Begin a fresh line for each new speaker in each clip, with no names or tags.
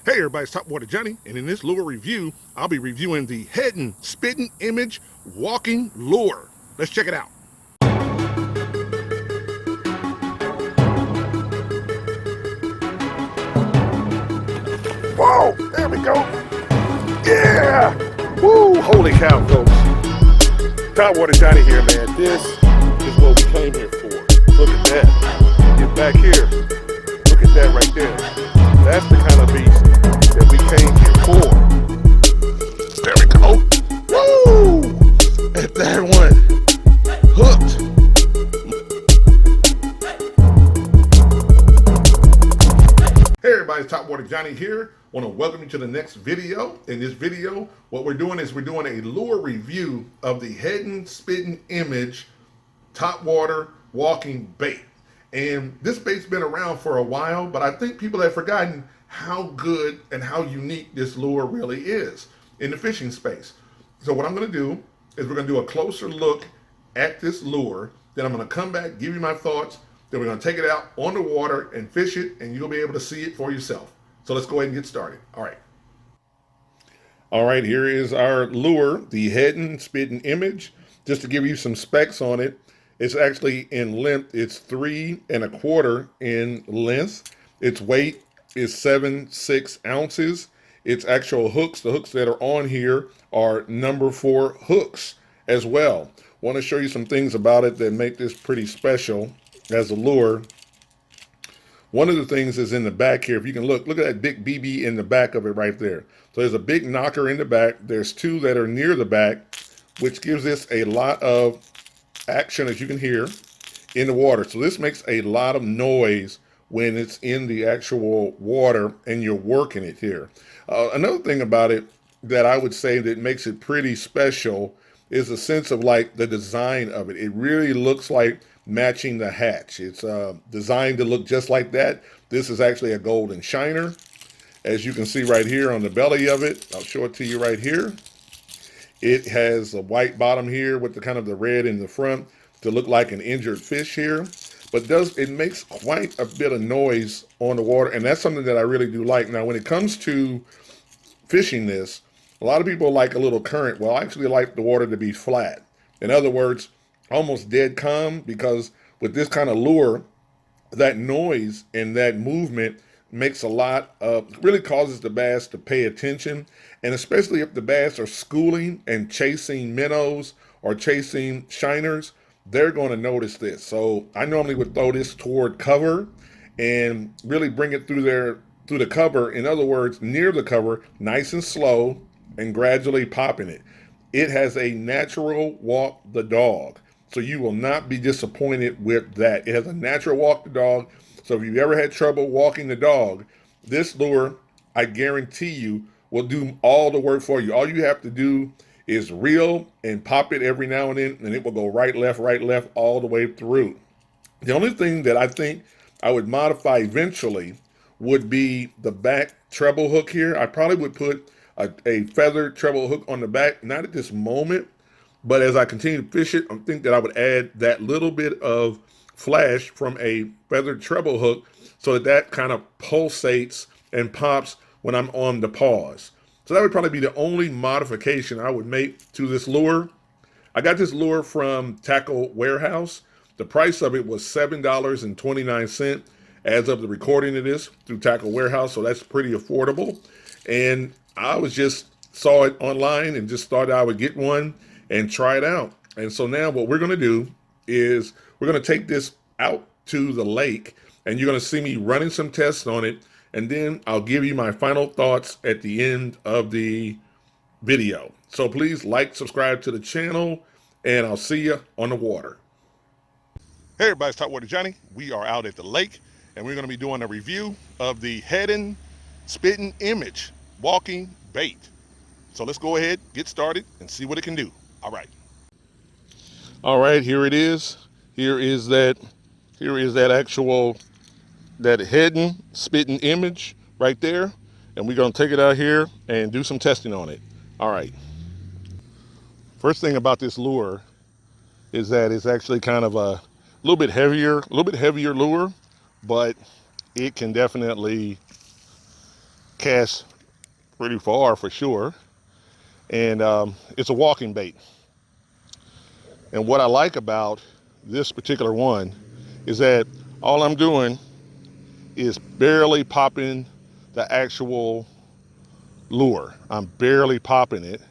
Hey everybody, it's Topwater Johnny, and in this lure review, I'll be reviewing the Heddon Spitting Image Walking Lure. Let's check it out. Whoa, there we go. Yeah! Woo, holy cow, folks. Topwater Johnny here, man. This is what we came here for. Look at that. Get back here. Look at that right there. That's the kind of beast that we came here for. There we go. Woo! At that one. Hooked. Hey everybody, it's Topwater Johnny here. I want to welcome you to the next video. In this video, what we're doing is we're doing a lure review of the Heddon Spitting Image Topwater Walking Bait. And this bait's been around for a while, but I think people have forgotten how good and how unique this lure really is in the fishing space. So what I'm going to do is we're going to do a closer look at this lure. Then I'm going to come back, give you my thoughts. Then we're going to take it out on the water and fish it, and you'll be able to see it for yourself. So let's go ahead and get started. All right, here is our lure, the Heddon Spitting Image. Just to give you some specs on it, it's actually in length, it's 3 1/4 in length. Its weight is 7.6 ounces. Its actual hooks, the hooks that are on here are number 4 hooks as well. Want to show you some things about it that make this pretty special as a lure. One of the things is in the back here. If you can look at that big BB in the back of it right there. So there's a big knocker in the back. There's 2 that are near the back, which gives this a lot of action, as you can hear, in the water. So this makes a lot of noise when it's in the actual water and you're working it here. Another thing about it that I would say that makes it pretty special is the sense of like the design of it. It really looks like matching the hatch. It's designed to look just like that. This is actually a golden shiner. As you can see right here on the belly of it, I'll show it to you right here. It has a white bottom here with the kind of the red in the front to look like an injured fish here. But it makes quite a bit of noise on the water, and that's something that I really do like. Now, when it comes to fishing this, a lot of people like a little current. Well, I actually like the water to be flat. In other words, almost dead calm, because with this kind of lure, that noise and that movement makes really causes the bass to pay attention. And especially if the bass are schooling and chasing minnows or chasing shiners, they're going to notice this. So I normally would throw this toward cover and really bring it through the cover. In other words, near the cover, nice and slow, and gradually popping it. It has a natural walk the dog. So you will not be disappointed with that. It has a natural walk the dog. So if you've ever had trouble walking the dog, this lure, I guarantee you, will do all the work for you. All you have to do is reel and pop it every now and then, and it will go right, left, all the way through. The only thing that I think I would modify eventually would be the back treble hook here. I probably would put a feathered treble hook on the back, not at this moment, but as I continue to fish it, I think that I would add that little bit of flash from a feathered treble hook so that kind of pulsates and pops when I'm on the pause. So that would probably be the only modification I would make to this lure. I got this lure from Tackle Warehouse. The price of it was $7.29 as of the recording of this through Tackle Warehouse, so that's pretty affordable. And I saw it online and just thought I would get one and try it out. And so now what we're going to do is we're going to take this out to the lake, and you're going to see me running some tests on it, and then I'll give you my final thoughts at the end of the video. So please like, subscribe to the channel, and I'll see you on the water. Hey everybody, it's Topwater Johnny. We are out at the lake, and we're going to be doing a review of the Heddon Spitting Image Walking Bait. So let's go ahead, get started, and see what it can do. All right, here it is. Here is that actual Heddon Spitting Image right there. And we're gonna take it out here and do some testing on it. All right. First thing about this lure is that it's actually kind of a little bit heavier lure, but it can definitely cast pretty far for sure. And it's a walking bait. And what I like about this particular one is that all I'm doing is barely popping the actual lure. I'm barely popping it,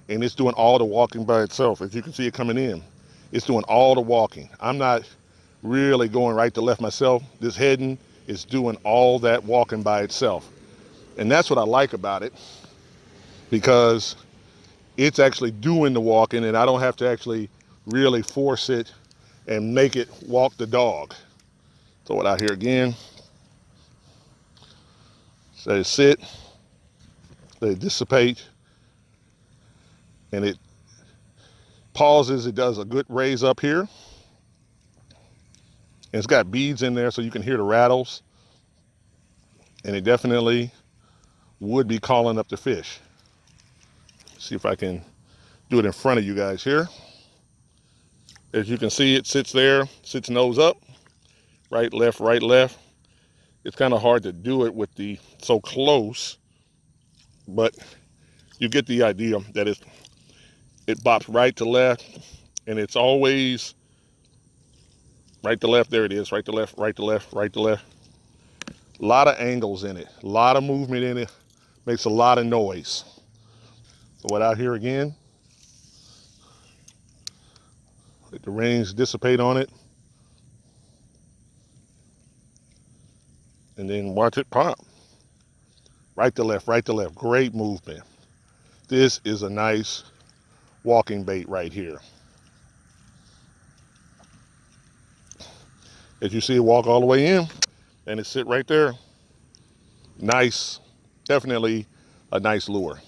and it's doing all the walking by itself. As you can see it coming in, it's doing all the walking. I'm not really going right to left myself. This Heddon is doing all that walking by itself. And that's what I like about it, because it's actually doing the walking, and I don't have to actually really force it and make it walk the dog. Throw it out here again. Let it sit, let it dissipate, and it pauses. It does a good raise up here. And it's got beads in there so you can hear the rattles. And it definitely would be calling up the fish. See if I can do it in front of you guys here. As you can see, it sits there, sits nose up, right, left, right, left. It's kind of hard to do it with the so close, but you get the idea that it bops right to left, and it's always right to left. There it is, right to left, right to left, right to left. A lot of angles in it, a lot of movement in it, makes a lot of noise. So out here again, let the range dissipate on it, and then watch it pop. Right to left, right to left, great movement. This is a nice walking bait right here. As you see it walk all the way in, and it sit right there. Nice, definitely a nice lure.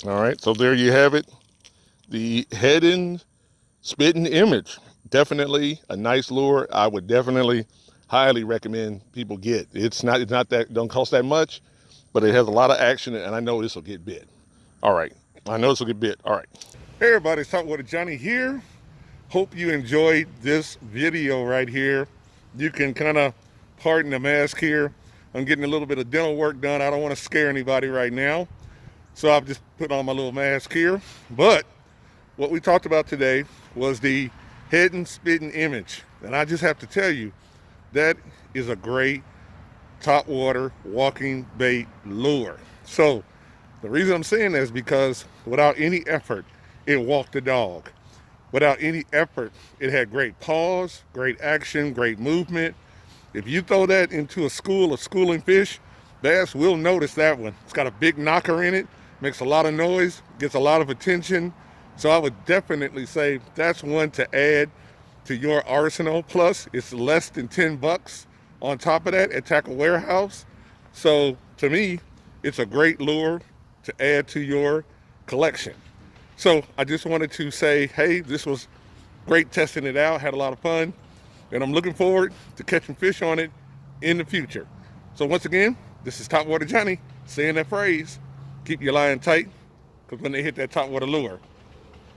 All right, so there you have it. The Heddon Spitting Image. Definitely a nice lure. I would definitely highly recommend people get. It's not that, don't cost that much, but it has a lot of action, and I know this will get bit. All right, I know this will get bit. All right. Hey everybody, it's Topwater Johnny here. Hope you enjoyed this video right here. You can kind of pardon the mask here. I'm getting a little bit of dental work done. I don't want to scare anybody right now, so I've just put on my little mask here. But what we talked about today was the Heddon Spitting Image. And I just have to tell you, that is a great topwater walking bait lure. So the reason I'm saying that is because without any effort, it walked the dog. Without any effort, it had great pause, great action, great movement. If you throw that into a school of schooling fish, bass will notice that one. It's got a big knocker in it, makes a lot of noise, gets a lot of attention. So I would definitely say that's one to add to your arsenal. Plus, it's less than 10 bucks on top of that at Tackle Warehouse. So to me, it's a great lure to add to your collection. So I just wanted to say, hey, this was great testing it out, had a lot of fun, and I'm looking forward to catching fish on it in the future. So once again, this is Topwater Johnny saying that phrase, keep your line tight, because when they hit that topwater lure,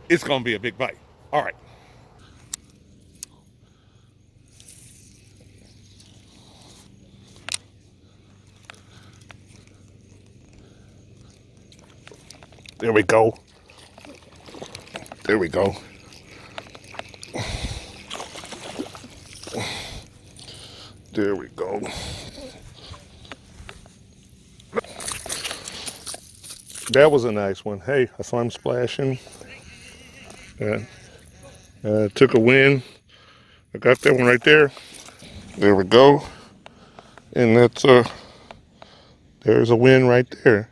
it's gonna be a big bite. All right. There we go. There we go. There we go. That was a nice one. Hey, I saw him splashing. Took a win. I got that one right there. There we go. And that's there's a win right there.